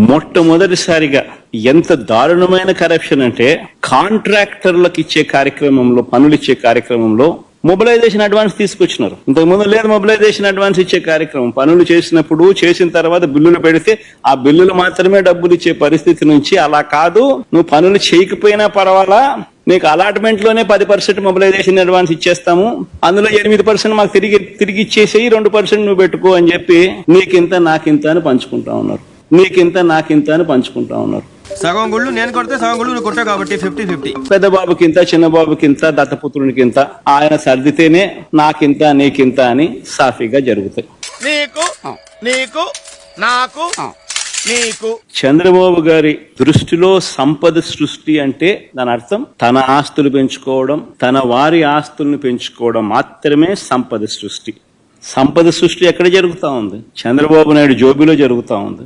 మొట్టమొదటిసారిగా ఎంత దారుణమైన కరప్షన్ అంటే కాంట్రాక్టర్లకు ఇచ్చే కార్యక్రమంలో, పనులు ఇచ్చే కార్యక్రమంలో మొబిలైజేషన్ అడ్వాన్స్ తీసుకొచ్చినారు. ఇంతకుముందు లేదు మొబిలైజేషన్ అడ్వాన్స్ ఇచ్చే కార్యక్రమం. పనులు చేసినప్పుడు, చేసిన తర్వాత బిల్లులు పెడితే ఆ బిల్లులు మాత్రమే డబ్బులు ఇచ్చే పరిస్థితి నుంచి అలా కాదు, నువ్వు పనులు చేయకపోయినా పర్వాలా, నీకు అలాట్మెంట్ లోనే 10% మొబిలైజేషన్ అడ్వాన్స్ ఇచ్చేస్తాము, అందులో 8% మాకు తిరిగి ఇచ్చేసేయి, 2% నువ్వు పెట్టుకో అని చెప్పి నీకింత నాకింత అని పంచుకుంటా ఉన్నారు. నీకింత నాకింత అని పంచుకుంటా ఉన్నారు. సగం గుళ్ళు నేను కొడితే సగం గుళ్ళు నువ్వు కొట్టావు కాబట్టి 50-50. పెద్ద బాబుకింత, చిన్న బాబుకింత, దత్తపుత్రునికింత, ఆయన సర్దితేనే నాకింత నీకింత అని సాఫీగా జరుగుతాయి. నీకు నీకు నాకు నీకు. చంద్రబాబు గారి దృష్టిలో సంపద సృష్టి అంటే దాని అర్థం తన ఆస్తులు పెంచుకోవడం, తన వారి ఆస్తులను పెంచుకోవడం మాత్రమే సంపద సృష్టి. సంపద సృష్టి ఎక్కడ జరుగుతా ఉంది? చంద్రబాబు నాయుడు జోబిలో జరుగుతా ఉంది.